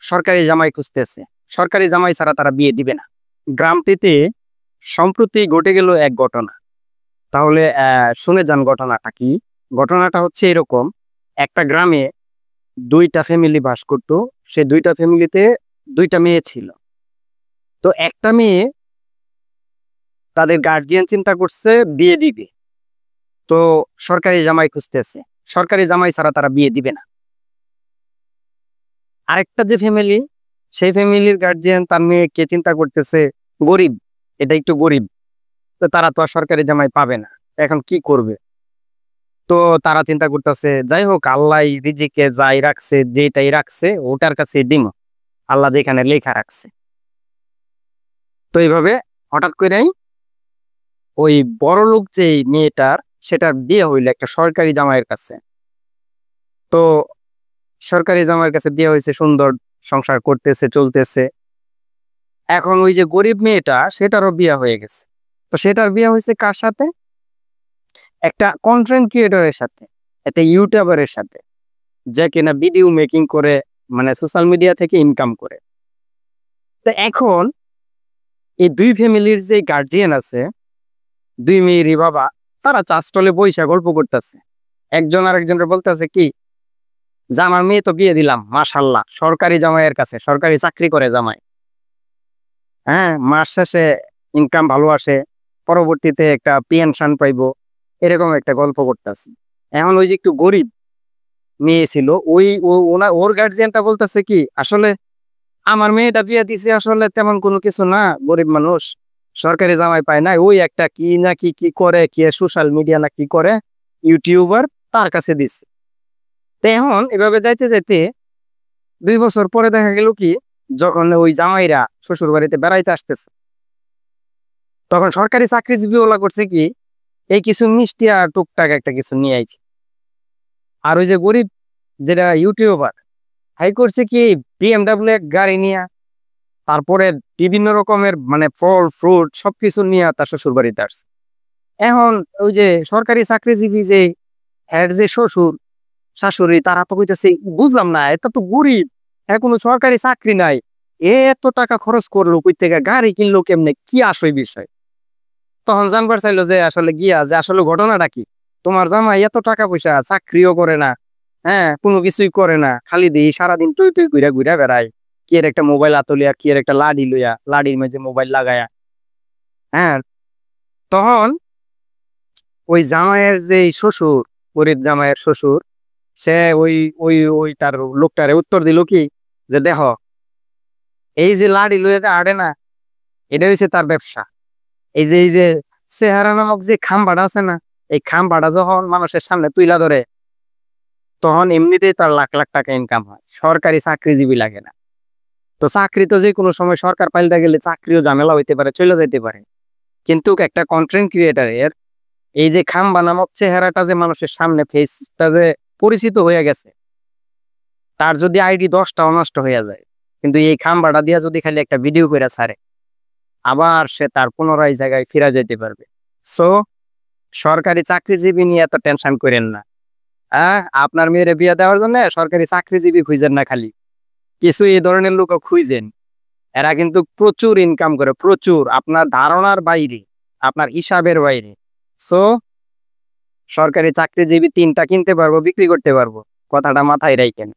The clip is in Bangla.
সরকারি জামাই খুঁজতেছে। সরকারি জামাই ছাড়া তারা বিয়ে দিবে না। গ্রামটিতে সম্প্রতি ঘটে গেল এক ঘটনা। তাহলে শুনে যান ঘটনাটা কি। ঘটনাটা হচ্ছে এরকম, একটা গ্রামে দুইটা ফ্যামিলি বাস করত। সে দুইটা ফ্যামিলিতে দুইটা মেয়ে ছিল। তো একটা মেয়ে, তাদের গার্জিয়ান চিন্তা করছে বিয়ে দিবে, তো সরকারি জামাই খুঁজতেছে। সরকারি জামাই ছাড়া তারা বিয়ে দিবে না। আরেকটা যে ফ্যামিলি, সেই ফ্যামিলির গার্জিয়ান তার মেয়েকে চিন্তা করতেছে গরিব, এটা একটু গরিব, তো তারা তো আর সরকারি জামাই পাবে না, এখন কি করবে। তো তারা চিন্তা করতেছে যাই হোক, আল্লাহ রিজিকে যাই রাখছে, যেটাই রাখছে ওটার কাছে দিম, আল্লাহ যেখানে লেখা রাখছে। তো এইভাবে হঠাৎ করেই ওই বড় লোক যে মেয়েটার, সেটার বিয়ে হইলো একটা সরকারি জামাইয়ের কাছে। তো সরকারি জামাইয়ের কাছে বিয়ে হয়েছে, সুন্দর সংসার করতেছে, চলতেছে। এখন ওই যে গরিব মেয়েটা, সেটারও বিয়ে হয়ে গেছে। তো সেটার বিয়ে হয়েছে কার সাথে? একটা কন্টেন্ট ক্রিয়েটরের সাথে, একটা ইউটিউবারের সাথে, যে কিনা ভিডিও মেকিং করে, মানে সোশ্যাল মিডিয়া থেকে ইনকাম করে। তো এখন এই দুই ফ্যামিলির যে গার্জিয়ান আছে, দুই মেয়েরই বাবা, তারা চা স্টলে বইসা গল্প করতেছে। একজন আরেকজনের বলতেছে কি, যে আমার মেয়ে তো বিয়ে দিলাম, মাশাল্লাহ, সরকারি জামাইয়ের কাছে, সরকারি চাকরি করে জামাই, হ্যাঁ, মাস শেষে ইনকাম ভালো আসে, পরবর্তীতে একটা পেনশন পাইবো, এরকম একটা গল্প করতেছে। এখন ওই যে একটু গরিব মেয়ে ছিল, ওর গার্জিয়ানটা বলতেছে কি, আসলে আমার মেয়েটা বিয়ে দিছে, আসলে তেমন কোনো কিছু না, গরিব মানুষ, সরকারি জামাই পায় না, ওই একটা কি না কি কি করে, কি সোশ্যাল মিডিয়া না কি করে, ইউটিউবার, তার কাছে দিছে। তো এখন এভাবে যাইতে যাইতে 2 বছর পরে দেখা গেল কি, যখন ওই জামাইরা শ্বশুর বাড়িতে বেড়াইতে আসতেছে, তখন সরকারি চাকরিজীবী ওলা করছে কি, এই কিছু মিষ্টি আর টুকটাক একটা কিছু নিয়ে আইছে। আর ওই যে গরিব যেটা ইউটিউবার, হাই করছে কি, BMW গাড়ি নিয়ে, তারপরে বিভিন্ন রকমের মানে ফল ফ্রুট সবকিছু নিয়ে তার শ্বশুর বাড়িতে আসছে। এখন ওই যে সরকারি চাকরিজীবী যে এর যে শ্বশুর শাশুড়ি, তারা তো কইতেছে বুঝলাম না, এটা তো গরিব, কোনো সরকারি চাকরি নাই, এত টাকা খরচ করলো কই থেকে, গাড়ি কিনলো কেমনে, কি আসই বিষয়। তখন জানবার চাইলো যে আসলে গিয়া, যে আসলে ঘটনাটা কি, তোমার জামাই এত টাকা পয়সা, চাকরিও করে না, হ্যাঁ, কোনো কিছুই করে না, খালি দিই সারাদিন টুই টুই ঘুরা ঘুরা বেড়ায়, কি এর একটা মোবাইল আতলিয়া, কি এর একটা লাডি লইয়া, লাডির মাঝে মোবাইল লাগায়া, হ্যাঁ। তখন ওই জামাইয়ের যে শ্বশুর, গরিব জামাইয়ের শ্বশুর, সে ওই ওই ওই তার লোকটারে উত্তর দিল কি, যে দেখো, এই যে লাডি লইয়া আড়ে না, এটা হচ্ছে তার ব্যবসা। এই যে চেহারা নামক যে খাম্বাটা আছে না, এই খাম্বাটা যখন মানুষের সামনে তুইলা ধরে, তখন এমনিতেই তার লাখ লাখ টাকা ইনকাম হয়, সরকারি চাকরিজীবী লাগে না। তো চাকরি তো যে কোনো সময় সরকার পাল্টা গেলে চাকরিও ঝামেলা হইতে পারে, চলে যেতে পারে। কিন্তু একটা কন্টেন্ট ক্রিয়েটারের এই যে খাম্বা নামক চেহারাটা যে মানুষের সামনে, ফেসটা যে পরিচিত হয়ে গেছে, তার যদি আইডি 10টাও নষ্ট হয়ে যায়, কিন্তু এই খাম্বাটা দিয়া যদি খালি একটা ভিডিও করে ছাড়ে, আবার সে তার পুনরায় জায়গায় ফিরে যেতে পারবে। সো সরকারি চাকরিজীবী নিয়ে এত টেনশন করেন না। আপনার মেয়েরে বিয়ে দেওয়ার জন্য সরকারি চাকরিজীবী খুঁজেন না, খালি কিছু এই ধরনের লোক খুঁজেন। এরা কিন্তু প্রচুর ইনকাম করে, প্রচুর, আপনার ধারণার বাইরে, আপনার হিসাবের বাইরে। সো সরকারি চাকরিজীবী 3টা কিনতে পারবো, বিক্রি করতে পারবো, কথাটা মাথায় রাখেন।